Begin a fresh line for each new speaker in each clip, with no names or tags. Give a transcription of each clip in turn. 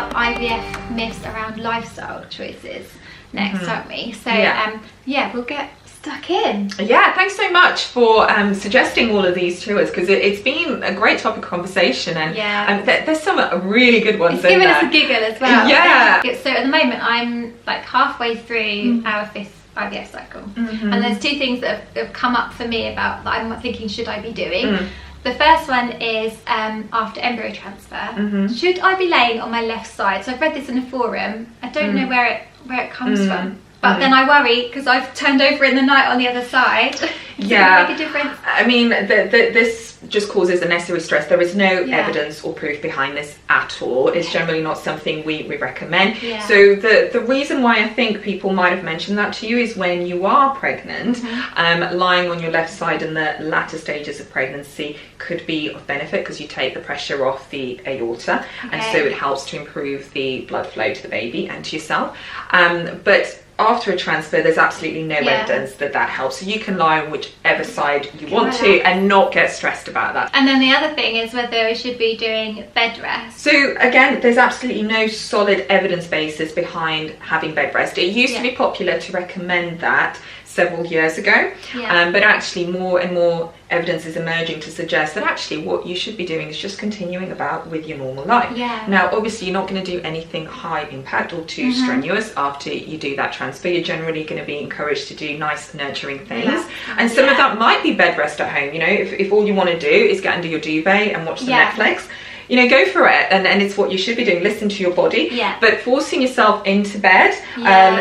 about IVF myths around lifestyle choices next, aren't we? So yeah, we'll get stuck in.
Yeah, thanks so much for suggesting all of these to us, because it's been a great topic of conversation, and there's some really good ones.
It's given us a giggle as well.
Yeah.
So at the moment I'm like halfway through our 5th IVF cycle, and there's 2 things that have come up for me about that I'm thinking, should I be doing? The first one is after embryo transfer, should I be laying on my left side? So I've read this in a forum. I don't know where it comes from. But then I worry because I've turned over in the night on the other side. Does it make a difference?
I mean, this just causes unnecessary stress. There is no evidence or proof behind this at all. It's generally not something we recommend. So the reason why I think people might have mentioned that to you is when you are pregnant, lying on your left side in the latter stages of pregnancy could be of benefit because you take the pressure off the aorta, and so it helps to improve the blood flow to the baby and to yourself. But after a transfer, there's absolutely no evidence that helps. So you can lie on whichever side you want to and not get stressed about that.
And then the other thing is whether we should be doing bed rest.
So again, there's absolutely no solid evidence basis behind having bed rest. It used to be popular to recommend that several years ago, but actually more and more evidence is emerging to suggest that actually what you should be doing is just continuing about with your normal life. Now obviously you're not going to do anything high impact or too strenuous after you do that transfer. You're generally going to be encouraged to do nice nurturing things, and some of that might be bed rest at home. You know, if all you want to do is get under your duvet and watch some Netflix, you know, go for it, and it's what you should be doing. Listen to your body. But forcing yourself into bed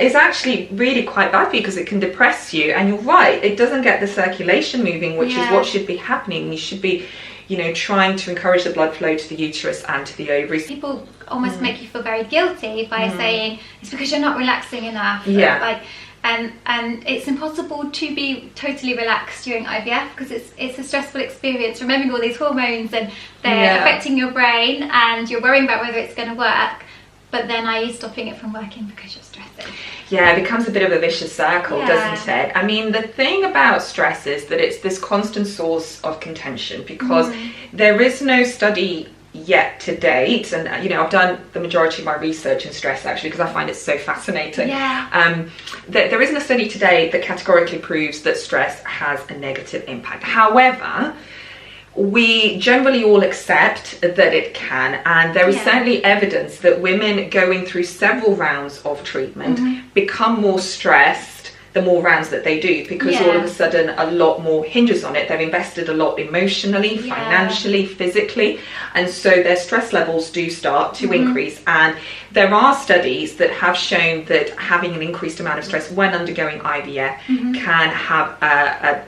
is actually really quite bad for you because it can depress you, and you're right, it doesn't get the circulation moving, which is what should be happening. You should be, you know, trying to encourage the blood flow to the uterus and to the ovaries.
People almost make you feel very guilty by saying it's because you're not relaxing enough. And it's impossible to be totally relaxed during IVF because it's a stressful experience, remembering all these hormones, and they're affecting your brain, and you're worrying about whether it's going to work. But then are you stopping it from working because you're stressing?
Yeah, it becomes a bit of a vicious circle, doesn't it? I mean, the thing about stress is that it's this constant source of contention, because there is no study yet to date, and you know, I've done the majority of my research in stress actually because I find it so fascinating. There isn't a study to date that categorically proves that stress has a negative impact. However, we generally all accept that it can, and there is certainly evidence that women going through several rounds of treatment become more stressed the more rounds that they do, because all of a sudden a lot more hinges on it. They've invested a lot emotionally, financially, physically, and so their stress levels do start to increase. And there are studies that have shown that having an increased amount of stress when undergoing IVF can have a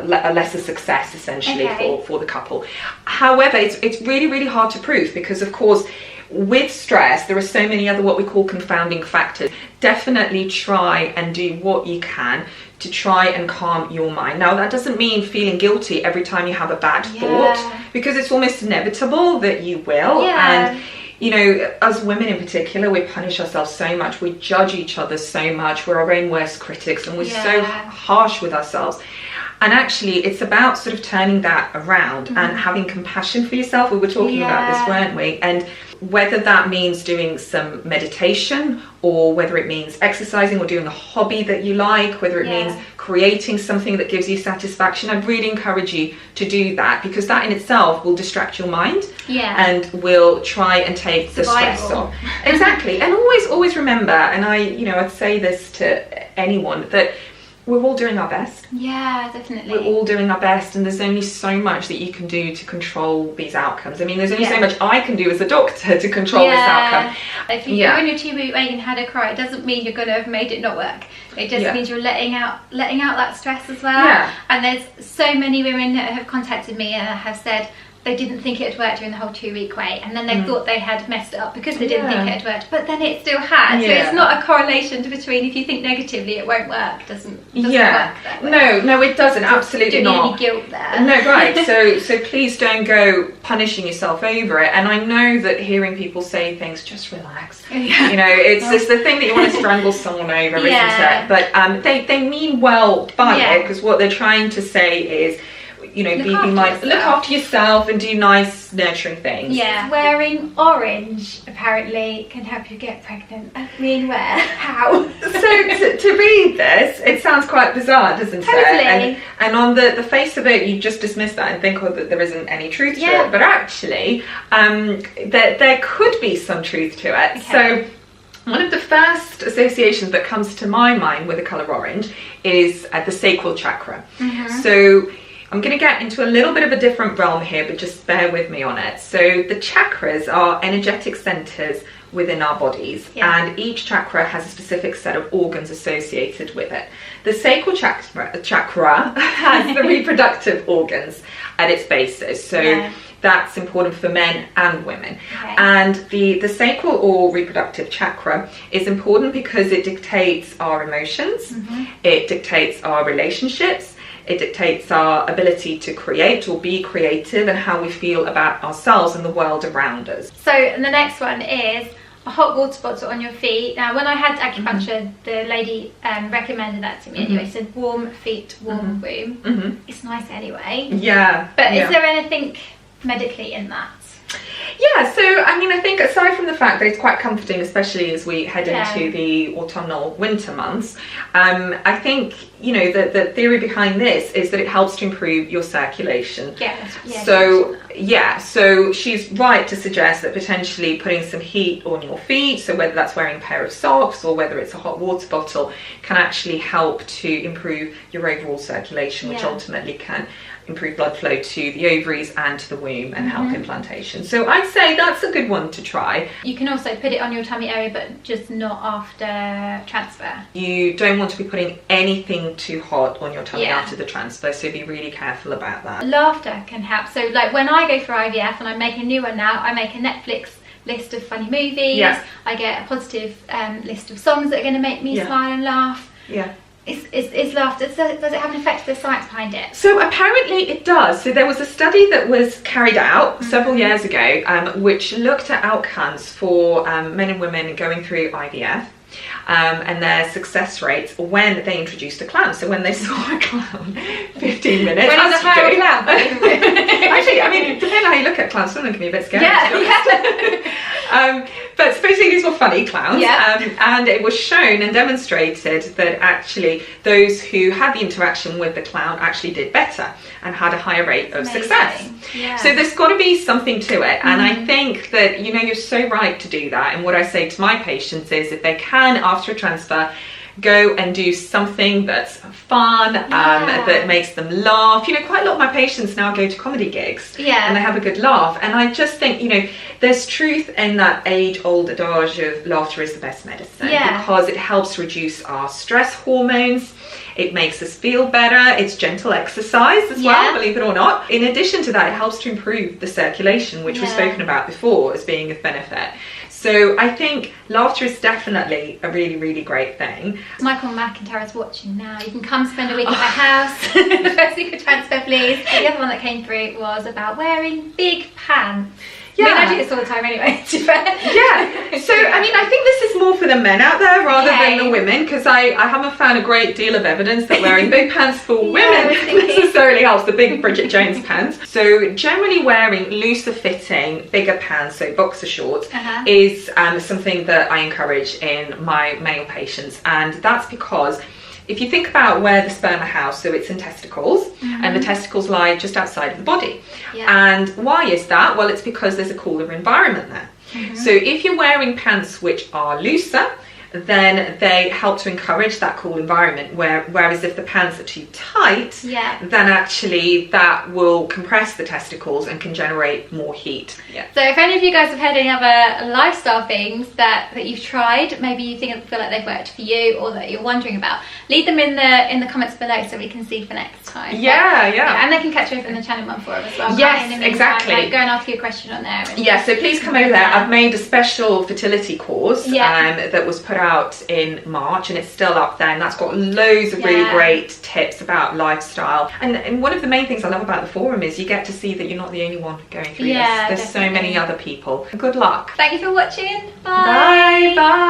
lesser success essentially for the couple. However, it's really hard to prove, because of course with stress there are so many other what we call confounding factors. Definitely try and do what you can to try and calm your mind. Now that doesn't mean feeling guilty every time you have a bad thought, because it's almost inevitable that you will. And you know, as women in particular, we punish ourselves so much, we judge each other so much, we're our own worst critics, and we're so harsh with ourselves. And actually it's about sort of turning that around and having compassion for yourself. We were talking about this, weren't we? And whether that means doing some meditation, or whether it means exercising or doing a hobby that you like, whether it means creating something that gives you satisfaction, I'd really encourage you to do that, because that in itself will distract your mind and will try and take the stress off. Exactly. And always remember, and I'd say this to anyone, that we're all doing our best.
Yeah, definitely.
We're all doing our best, and there's only so much that you can do to control these outcomes. I mean, there's only so much I can do as a doctor to control this outcome.
If you're in your 2-week wait and had a cry, it doesn't mean you're going to have made it not work. It just means you're letting out that stress as well. And there's so many women that have contacted me and have said they didn't think it had worked during the whole 2-week wait, and then they thought they had messed it up because they didn't think it had worked, but then it still had. So it's not a correlation between if you think negatively it won't work. Doesn't work that way.
No, it doesn't. Absolutely not.
Any guilt there.
No, right. So please don't go punishing yourself over it. And I know that hearing people say things, just relax. You know, it's the thing that you want to strangle someone over, isn't it? But they mean well by it, because what they're trying to say is, you know,
Look
be
after
mindful, look
yourself.
after yourself and do nice nurturing things.
Yeah. Wearing orange apparently can help you get pregnant. I mean, where? How?
So to read this, it sounds quite bizarre, doesn't
Totally.
it? And on the face of it, you just dismiss that and think, oh, that there isn't any truth to
Yeah.
it. But actually, there could be some truth to it.
Okay.
So one of the first associations that comes to my mind with the colour orange is the sacral chakra. So I'm going to get into a little bit of a different realm here, but just bear with me on it. So the chakras are energetic centres within our bodies, and each chakra has a specific set of organs associated with it. The sacral chakra has the reproductive organs at its basis, so that's important for men and women. And the sacral or reproductive chakra is important because it dictates our emotions, it dictates our relationships, it dictates our ability to create or be creative, and how we feel about ourselves and the world around us.
So the next one is a hot water bottle on your feet. Now, when I had acupuncture, the lady recommended that to me anyway. Said warm feet, warm womb. It's nice anyway.
Yeah.
But is there anything medically in that?
Yeah, so I mean, I think aside from the fact that it's quite comforting, especially as we head into the autumnal winter months, I think, you know, the theory behind this is that it helps to improve your circulation. So she's right to suggest that potentially putting some heat on your feet, so whether that's wearing a pair of socks or whether it's a hot water bottle, can actually help to improve your overall circulation, which ultimately can improve blood flow to the ovaries and to the womb and help implantation. So I'd say that's a good one to try.
You can also put it on your tummy area, but just not after transfer.
You don't want to be putting anything too hot on your tummy after the transfer, so be really careful about that.
Laughter can help. So like when I go for IVF, and I make a new one now, I make a Netflix list of funny movies. I get a positive list of songs that are going to make me smile and laugh. Is laughter, does it have an effect? The science behind it?
So apparently it does. So there was a study that was carried out several years ago, which looked at outcomes for men and women going through IVF. And their success rates when they introduced a clown. So when they saw a clown, 15 minutes.
When is a clown?
Actually, I mean, depending on how you look at clowns, some of them can be a bit scary. But supposedly these were funny clowns, and it was shown and demonstrated that actually those who had the interaction with the clown actually did better and had a higher rate of success. So there's got to be something to it, and I think that, you know, you're so right to do that. And what I say to my patients is, if they can, after a transfer, go and do something that's fun, that makes them laugh. You know, quite a lot of my patients now go to comedy gigs and they have a good laugh. And I just think, you know, there's truth in that age-old adage of laughter is the best medicine, because it helps reduce our stress hormones. It makes us feel better. It's gentle exercise as well, believe it or not. In addition to that, it helps to improve the circulation, which we've spoken about before as being of benefit. So I think laughter is definitely a really, really great thing.
Michael McIntyre is watching now. You can come spend a week at my house. The first week of transfer, please. The other one that came through was about wearing big pants. I mean, I do this all the time anyway, to be fair.
So, I mean, I think this is more for the men out there rather than the women, because I haven't found a great deal of evidence that wearing big pants for women necessarily helps, the big Bridget Jones pants. So generally wearing looser fitting, bigger pants, so boxer shorts, is something that I encourage in my male patients. And that's because if you think about where the sperm are housed, so it's in testicles, and the testicles lie just outside of the body. And why is that? Well, it's because there's a cooler environment there. So if you're wearing pants which are looser, then they help to encourage that cool environment, whereas if the pants are too tight, then actually that will compress the testicles and can generate more heat.
So if any of you guys have had any other lifestyle things that you've tried, maybe you feel like they've worked for you, or that you're wondering about, leave them in the comments below so we can see for next time. And they can catch you over in the channel Mum Forum as well.
Exactly.
Like, go and ask you a question on there.
So please come over there. I've made a special fertility course that was put out in March, and it's still up there, and that's got loads of really great tips about lifestyle. And one of the main things I love about the forum is you get to see that you're not the only one going through this. There's so many other people. Good luck.
Thank you for watching. Bye.
Bye.